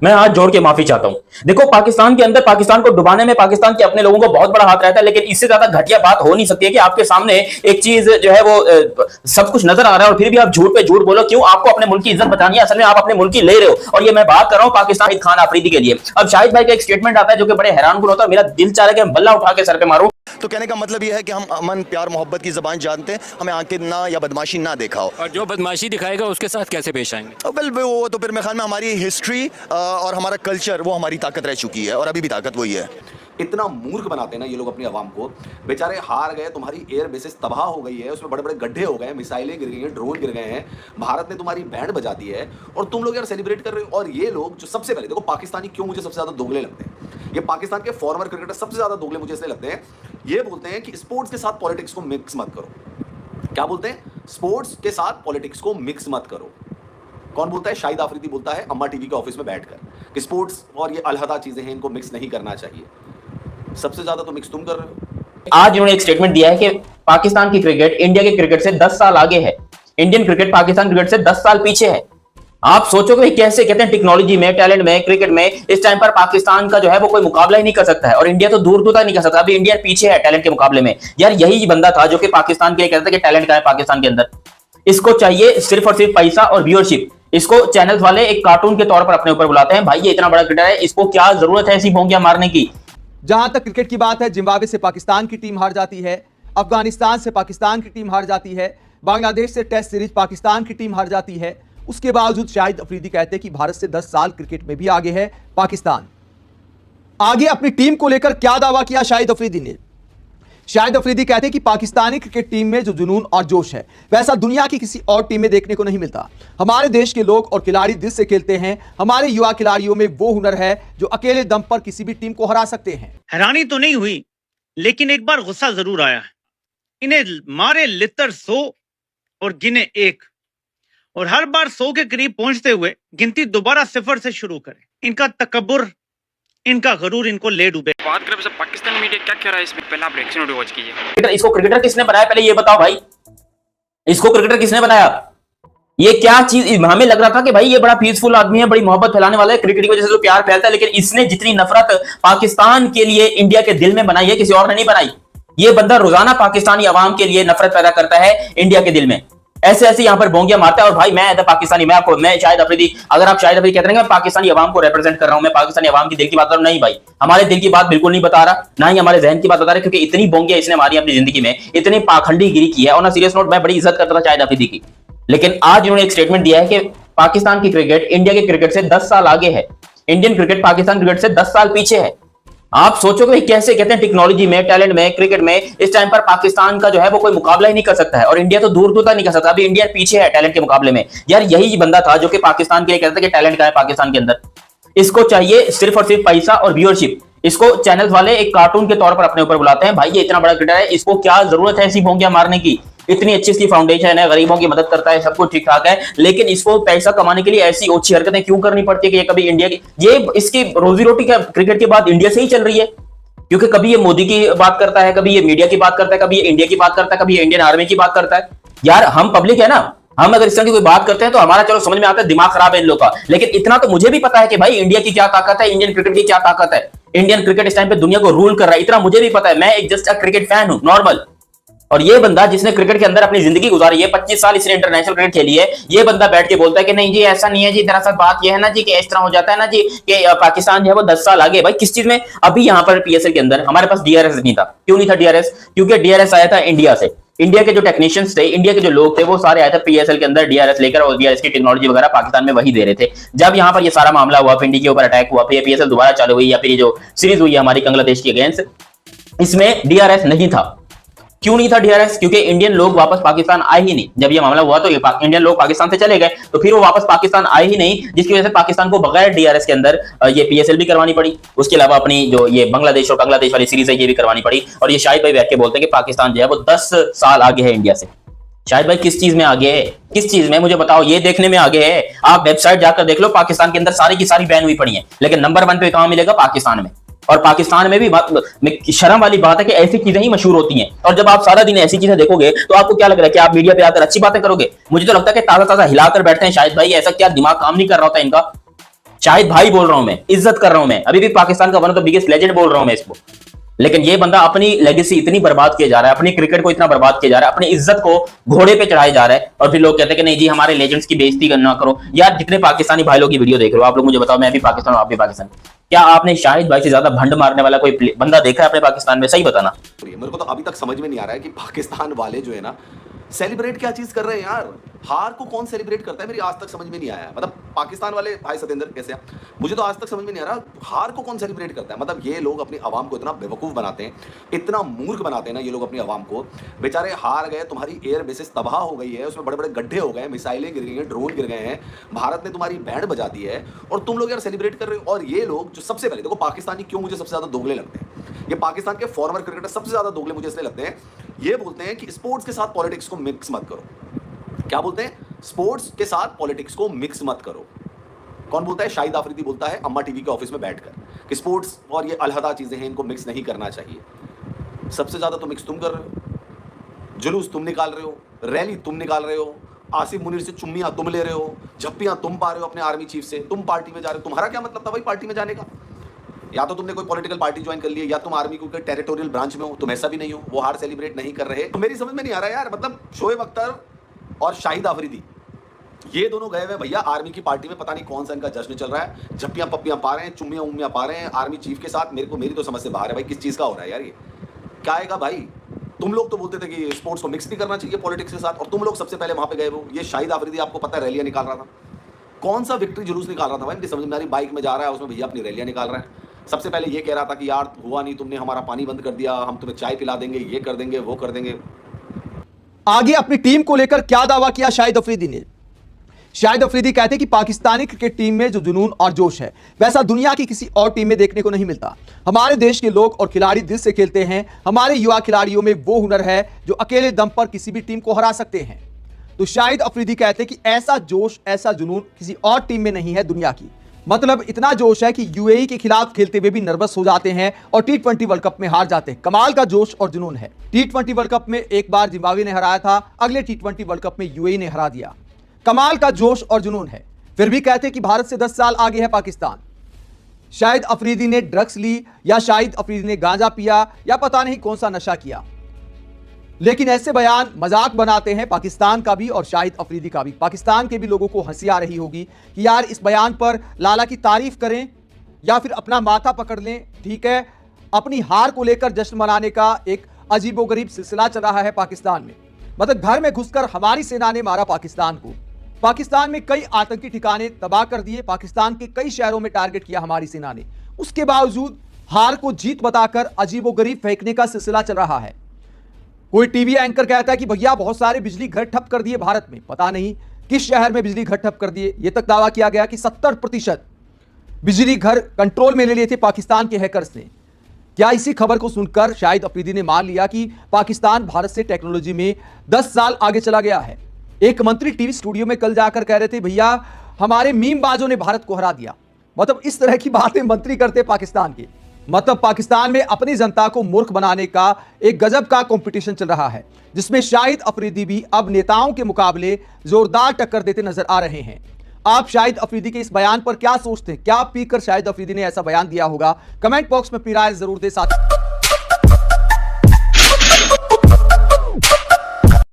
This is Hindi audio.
मैं हाथ जोड़ के माफी चाहता हूं। देखो, पाकिस्तान के अंदर पाकिस्तान को डुबाने में पाकिस्तान के अपने लोगों को बहुत बड़ा हाथ रहता है, लेकिन इससे ज्यादा घटिया बात हो नहीं सकती है कि आपके सामने एक चीज जो है वो सब कुछ नजर आ रहा है और फिर भी आप झूठ पे झूठ बोलो। क्यों? आपको अपने मुल्क की इज्जत बचानी है, असल में आप अपने मुल्क की ले रहे हो। और ये मैं बात कर रहा हूं पाकिस्तान खान आफरीदी के लिए। अब शाहिद भाई का एक स्टेटमेंट आता है जो कि बड़े हैरानकुन होता है, मेरा दिल चाह रहा है कि बल्ला उठा के सर पे मारूं। तो कहने का मतलब यह है कि हम अमन प्यार मोहब्बत की ज़बान जानते हैं, हमें आके ना या बदमाशी ना देखा हो, और जो बदमाशी दिखाएगा उसके साथ कैसे पेश आएंगे? वेल वो तो फिर मेरे ख्याल में हमारी हिस्ट्री और हमारा कल्चर वो हमारी ताकत रह चुकी है और अभी भी ताकत वही है। इतना मूर्ख बनाते हैं ना ये लोग अपनी आवाम को। बेचारे हार गए, तुम्हारी एयर बेसिस तबाह हो गई है, उसमें बड़े बड़े गड्ढे हो गए हैं, मिसाइलें गिर गई हैं, ड्रोन गिर गए हैं, भारत ने तुम्हारी बैंड बजा दी है और तुम लोग यार सेलिब्रेट कर रहे हो। और ये लोग जो सबसे पहले देखो, पाकिस्तानी क्यों मुझे सबसे ज्यादा दोगले लगते हैं, ये पाकिस्तान के फॉर्मर क्रिकेटर सबसे ज्यादा दोगले मुझे इसलिए लगते हैं। ये बोलते हैं कि स्पोर्ट्स के साथ पॉलिटिक्स को मिक्स मत करो। क्या बोलते हैं? स्पोर्ट्स के साथ पॉलिटिक्स को मिक्स मत करो। कौन बोलता है? शाहिद आफरीदी बोलता है अम्मा टीवी के ऑफिस में बैठकर कि स्पोर्ट्स और ये अलहदा चीजें हैं, इनको मिक्स नहीं करना चाहिए। सबसे ज्यादा तो मिक्स तुम कर रहे हो। आज इन्होंने एक स्टेटमेंट दिया है कि पाकिस्तान की क्रिकेट इंडिया के क्रिकेट से 10 साल आगे है, इंडियन क्रिकेट पाकिस्तान क्रिकेट से 10 साल पीछे है। आप सोचो कि कैसे, कहते हैं टेक्नोलॉजी में, टैलेंट में, क्रिकेट में इस टाइम पर पाकिस्तान का जो है वो कोई मुकाबला ही नहीं कर सकता है और इंडिया तो दूर दूर तक नहीं कर सकता। अभी इंडिया पीछे है टैलेंट के मुकाबले में। यार यही बंदा था जो कि पाकिस्तान के लिए कहता था कि टैलेंट का है पाकिस्तान के अंदर, इसको चाहिए सिर्फ और सिर्फ पैसा और व्यूअरशिप। इसको चैनल्स वाले एक कार्टून के तौर पर अपने ऊपर बुलाते हैं। भाई ये इतना बड़ा क्रिकेटर है, इसको क्या जरूरत है ऐसी भोंगियां मारने की। जहां तक क्रिकेट की बात है, जिम्बाब्वे से पाकिस्तान की टीम हार जाती है, अफगानिस्तान से पाकिस्तान की टीम हार जाती है, बांग्लादेश से टेस्ट सीरीज पाकिस्तान की टीम हार जाती है। उसके बावजूद शाहिद अफरीदी कहते हैं कि भारत से 10 साल क्रिकेट में भी आगे है पाकिस्तान। आगे अपनी टीम को लेकर क्या दावा किया शाहिद अफरीदी ने? शाहिद अफरीदी कहते हैं कि पाकिस्तानी क्रिकेट टीम में जो जुनून और जोश है वैसा दुनिया की किसी और टीम में देखने को नहीं मिलता। हमारे देश के लोग और खिलाड़ी दिल से खेलते हैं। हमारे युवा खिलाड़ियों में वो हुनर है जो अकेले दम पर किसी भी टीम को हरा सकते हैं। हैरानी तो नहीं हुई, लेकिन एक बार गुस्सा जरूर आया है। इन्हें मारे लितर 100 और गिने 1, और हर बार 100 के करीब पहुंचते हुए गिनती दोबारा 0 से शुरू करें। इनका तकब्बुर, इनका गरूर इनको ले डूबे। बात करें सब पाकिस्तानी मीडिया क्या कह रहा है इसमें, पहले आप रिएक्शन वीडियो वॉच कीजिए। इसको क्रिकेटर किसने बनाया पहले ये बताओ भाई, इसको क्रिकेटर किसने बनाया? ये क्या चीज, हमें लग रहा था कि भाई ये बड़ा पीसफुल आदमी है, बड़ी मोहब्बत फैलाने वाला है, क्रिकेट की वजह से तो प्यार फैलता है, लेकिन इसने जितनी नफरत पाकिस्तान के लिए इंडिया के दिल में बनाई है किसी और ने नहीं बनाई। ये बंदा रोजाना पाकिस्तानी अवाम के लिए नफरत पैदा करता है इंडिया के दिल में, ऐसे ऐसे यहाँ पर बोंगिया मारता है। और भाई मैं पाकिस्तानी, मैं शाहिद अफरीदी, अगर आप शाहिद अफरीदी कहते हैं मैं पाकिस्तानी अवाम को रिप्रेजेंट कर रहा हूं, मैं पाकिस्तानी अवाम की दिल की बात कर रहा हूं, नहीं भाई, हमारे दिल की बात बिल्कुल नहीं बता रहा, ना ही हमारे जहन की बात बता रहा, क्योंकि इतनी बोंगिया इसने हमारी अपनी जिंदगी में, इतनी पाखंडी गिरी की है। और ना सीरियस नोट, मैं बड़ी इज्जत करता था शाहिद अफरीदी की, लेकिन आज इन्होंने एक स्टेटमेंट दिया है कि पाकिस्तान की क्रिकेट इंडिया के क्रिकेट से 10 साल आगे है, इंडियन क्रिकेट पाकिस्तान क्रिकेट से 10 साल पीछे है। आप सोचो कि कैसे, कहते हैं टेक्नोलॉजी में, टैलेंट में, क्रिकेट में इस टाइम पर पाकिस्तान का जो है वो कोई मुकाबला ही नहीं कर सकता है और इंडिया तो दूर दूर तक नहीं कर सकता। अभी इंडिया पीछे है टैलेंट के मुकाबले में। यार यही बंदा था जो कि पाकिस्तान के लिए कहता था कि टैलेंट का है पाकिस्तान के अंदर, इसको चाहिए सिर्फ और सिर्फ पैसा और व्यूअरशिप। इसको चैनल्स वाले एक कार्टून के तौर पर अपने ऊपर बुलाते हैं। भाई ये इतना बड़ा क्रिकेटर है, इसको क्या जरूरत है ऐसी भोंगियां मारने की? इतनी अच्छी इसकी फाउंडेशन है, गरीबों की मदद करता है, सब कुछ ठीक ठाक है, लेकिन इसको पैसा कमाने के लिए ऐसी ओछी हरकतें क्यों करनी पड़ती है कि ये कभी इंडिया की, ये इसकी रोजी रोटी का क्रिकेट के बाद इंडिया से ही चल रही है। क्योंकि कभी ये मोदी की बात करता है, कभी ये मीडिया की बात करता है, कभी ये इंडिया की बात करता है, कभी ये इंडियन आर्मी की बात करता है। यार हम पब्लिक है ना, हम अगर इस तरह की कोई बात करते हैं तो हमारा चलो समझ में आता है दिमाग खराब है इन लोग का, लेकिन इतना तो मुझे भी पता है कि भाई इंडिया की क्या ताकत है, इंडियन क्रिकेट की क्या ताकत है। इंडियन क्रिकेट इस टाइम पे दुनिया को रूल कर रहा है, इतना मुझे भी पता है। मैं एक जस्ट क्रिकेट फैन हूं, नॉर्मल। और ये बंदा जिसने क्रिकेट के अंदर अपनी जिंदगी गुजारी है, 25 साल इसने इंटरनेशनल क्रिकेट खेली है, ये बंदा बैठ के बोलता है कि नहीं जी ऐसा नहीं है जी, दरअसल बात ये है ना जी कि इस तरह हो जाता है ना जी कि पाकिस्तान जो है वो 10 साल आगे। भाई किस चीज में? अभी यहाँ पर पीएसएल के अंदर हमारे पास डीआरएस नहीं था। क्यों नहीं था डीआरएस? क्योंकि डीआरएस आया था इंडिया से। इंडिया के जो टेक्नीशियंस थे, इंडिया के जो लोग थे, वो सारे आए थे पीएसएल के अंदर डीआरएस लेकर, और डीआरएस की टेक्नोलॉजी वगैरह पाकिस्तान में वही दे रहे थे। जब यहाँ पर ये सारा मामला हुआ, इंडिया के ऊपर अटैक हुआ, फिर पीएसएल दोबारा चालू हुई, या फिर ये जो सीरीज हुई है हमारी बांग्लादेश के अगेंस्ट, इसमें डीआरएस नहीं था। क्यों नहीं था डीआरएस? क्योंकि इंडियन लोग वापस पाकिस्तान आए ही नहीं। जब ये मामला हुआ तो इंडियन लोग पाकिस्तान से चले गए, तो फिर वो वापस पाकिस्तान आए ही नहीं, जिसकी वजह से पाकिस्तान को बगैर डीआरएस के अंदर ये पीएसएल भी करवानी पड़ी। उसके अलावा अपनी जो ये बांग्लादेश और बांग्लादेश वाली सीरीज है ये भी करवानी पड़ी। और ये शाहिद भाई बैठ के बोलते हैं कि पाकिस्तान जो है वो 10 साल आगे है इंडिया से। शाहिद भाई किस चीज में आगे है? किस चीज में मुझे बताओ, ये देखने में आगे है। आप वेबसाइट जाकर देख लो, पाकिस्तान के अंदर सारी की सारी बैन हुई पड़ी है, लेकिन नंबर 1 पे कहां मिलेगा? पाकिस्तान में। और पाकिस्तान में भी शर्म वाली बात है कि ऐसी चीजें ही मशहूर होती हैं। और जब आप सारा दिन ऐसी चीजें देखोगे तो आपको क्या लग रहा है कि आप मीडिया पे आकर अच्छी बातें करोगे? मुझे तो लगता है कि ताजा ताजा हिलाकर बैठते हैं शाहिद भाई, ऐसा क्या दिमाग काम नहीं कर रहा होता इनका? शाहिद भाई बोल रहा हूं मैं, इज्जत कर रहा हूं मैं, अभी भी पाकिस्तान का one of the biggest legend बोल रहा हूं मैं इसको। लेकिन ये बंदा अपनी लेगेसी इतनी बर्बाद किया जा रहा है, अपनी क्रिकेट को इतना बर्बाद किया जा रहा है, अपनी इज्जत को घोड़े पे चढ़ाया जा रहा है, और फिर लोग कहते हैं कि नहीं जी हमारे लेजेंड्स की बेइज्जती करना करो। यार जितने पाकिस्तानी भाई लोग की वीडियो देख रहे हो आप लोग मुझे बताओ, मैं भी पाकिस्तान हूं, आप भी पाकिस्तान, क्या आपने शाहिद भाई से ज्यादा भंड मारने वाला कोई बंदा देखा है अपने पाकिस्तान में? सही बताना। मेरे को तो अभी तक समझ में नहीं आ रहा है कि पाकिस्तान वाले जो है ना सेलिब्रेट क्या चीज कर रहे हैं यार। हार को कौन सेलिब्रेट करता है, मेरी आज तक समझ में नहीं आया। मतलब पाकिस्तान वाले भाई सतेंद्र कैसे हैं, मुझे तो आज तक समझ में नहीं आ रहा हार को कौन सेलिब्रेट करता है। मतलब ये लोग अपनी आवाम को इतना बेवकूफ बनाते हैं, इतना मूर्ख बनाते हैं ना ये लोग अपनी आवाम को। बेचारे हार गए, तुम्हारी एयर बेसिस तबाह हो गई है, उसमें बड़े बड़े गड्ढे हो गए, मिसाइलें गिर गई हैं, ड्रोन गिर गए हैं, भारत ने तुम्हारी बैंड बजा दी है और तुम लोग यार सेलिब्रेट कर रहे हो। और ये लोग जो सबसे पहले देखो पाकिस्तानी क्यों मुझे सबसे ज्यादा दोगले लगते हैं, ये पाकिस्तान के फॉर्मर क्रिकेटर सबसे ज्यादा दोगले मुझे इसलिए लगते हैं। ये बोलते हैं कि स्पोर्ट्स के साथ पॉलिटिक्स को मिक्स मत करो। क्या बोलते हैं? स्पोर्ट्स के साथ पॉलिटिक्स को मिक्स मत करो। कौन बोलता है? शाहिद आफरीदी बोलता है अम्मा टीवी के ऑफिस में बैठकर कि स्पोर्ट्स और ये अलहदा चीजें हैं, इनको मिक्स नहीं करना चाहिए। सबसे ज्यादा तो मिक्स तुम कर रहे हो, जुलूस तुम निकाल रहे हो, रैली तुम निकाल रहे हो, आसिफ मुनीर से चुम्मियां तुम ले रहे हो, झप्पियां तुम पा रहे हो अपने आर्मी चीफ से, तुम पार्टी में जा रहे हो। तुम्हारा क्या मतलब था भाई पार्टी में जाने का? या तो तुमने कोई पॉलिटिकल पार्टी ज्वाइन कर ली है, या तुम आर्मी को टेरिटोरियल ब्रांच में हो। तुम ऐसा भी नहीं हो, वो हार सेलिब्रेट नहीं कर रहे। तो मेरी समझ में नहीं आ रहा यार, मतलब शोएब अख्तर और शाहिद आफरीदी ये दोनों गए हुए भैया आर्मी की पार्टी में, पता नहीं कौन सा इनका जश्न चल रहा है, झप्पियां पप्पियां पा रहे हैं, चुम्मियां उम्मियां पा रहे हैं आर्मी चीफ के साथ। मेरी तो समझ से बाहर है भाई किस चीज का हो रहा है यार, ये क्या आएगा भाई। तुम लोग तो बोलते थे कि स्पोर्ट्स को मिक्स नहीं करना चाहिए पॉलिटिक्स के साथ, और तुम लोग सबसे पहले वहां पे गए हो। ये शाहिद आफरीदी आपको पता है रैलियां निकाल रहा था, कौन सा विक्ट्री जुलूस निकाल रहा था भाई, मुझे समझ में आ रही। बाइक में जा रहा है, उसमें भैया अपनी रैलियां निकाल रहा है। सबसे पहले ये कह रहा था कि यार हुआ नहीं, तुमने हमारा पानी बंद कर दिया, हम तुम्हें चाय पिला देंगे, ये कर देंगे, वो कर देंगे। आगे अपनी टीम को लेकर क्या दावा किया शाहिद अफरीदी ने? शाहिद अफरीदी कहते हैं कि पाकिस्तानी क्रिकेट टीम में जो जुनून और जोश है वैसा दुनिया की किसी और टीम में देखने को नहीं मिलता। हमारे देश के लोग और खिलाड़ी दिल से खेलते हैं। हमारे युवा खिलाड़ियों में वो हुनर है जो अकेले दम पर किसी भी टीम को हरा सकते हैं। तो शाहिद अफरीदी कहते हैं कि ऐसा जोश, ऐसा जुनून किसी और टीम में नहीं है दुनिया की। मतलब इतना जोश है कि यूएई के खिलाफ खेलते हुए भी नर्वस हो जाते हैं और टी20 वर्ल्ड कप में हार जाते हैं। कमाल का जोश और जुनून है। टी20 वर्ल्ड कप में एक बार जिम्बाब्वे ने हराया था, अगले टी20 वर्ल्ड कप में यूएई ने हरा दिया। कमाल का जोश और जुनून है। फिर भी कहते हैं कि भारत से 10 साल आगे है पाकिस्तान। शाहिद अफरीदी ने ड्रग्स ली, या शाहिद अफरीदी ने गांजा पिया, या पता नहीं कौन सा नशा किया, लेकिन ऐसे बयान मजाक बनाते हैं पाकिस्तान का भी और शाहिद अफरीदी का भी। पाकिस्तान के भी लोगों को हंसी आ रही होगी कि यार इस बयान पर लाला की तारीफ करें या फिर अपना माथा पकड़ लें। ठीक है, अपनी हार को लेकर जश्न मनाने का एक अजीबोगरीब सिलसिला चल रहा है पाकिस्तान में। मतलब घर में घुसकर हमारी सेना ने मारा पाकिस्तान को। पाकिस्तान में कई आतंकी ठिकाने तबाह कर दिए, पाकिस्तान के कई शहरों में टारगेट किया हमारी सेना ने। उसके बावजूद हार को जीत बताकर अजीबोगरीब फेंकने का सिलसिला चल रहा है। कोई टीवी एंकर कहता है कि भैया बहुत सारे बिजली घर ठप कर दिए भारत में, पता नहीं किस शहर में बिजली घर ठप कर दिए। यह तक दावा किया गया कि 70% बिजली घर कंट्रोल में ले लिए थे पाकिस्तान के हैकर्स ने। क्या इसी खबर को सुनकर शाहिद अफरीदी ने मान लिया कि पाकिस्तान भारत से टेक्नोलॉजी में 10 साल आगे चला गया है? एक मंत्री टीवी स्टूडियो में कल जाकर कह रहे थे भैया हमारे मीमबाजों ने भारत को हरा दिया। मतलब इस तरह की बातें मंत्री करते पाकिस्तान के। मतलब पाकिस्तान में अपनी जनता को मूर्ख बनाने का एक गजब का कंपटीशन चल रहा है, जिसमें शाहिद अफरीदी भी अब नेताओं के मुकाबले जोरदार टक्कर देते नजर आ रहे हैं। आप शाहिद अफरीदी के इस बयान पर क्या सोचते हैं? क्या पीकर शाहिद अफरीदी ने ऐसा बयान दिया होगा? कमेंट बॉक्स में अपनी राय जरूर दें। साथ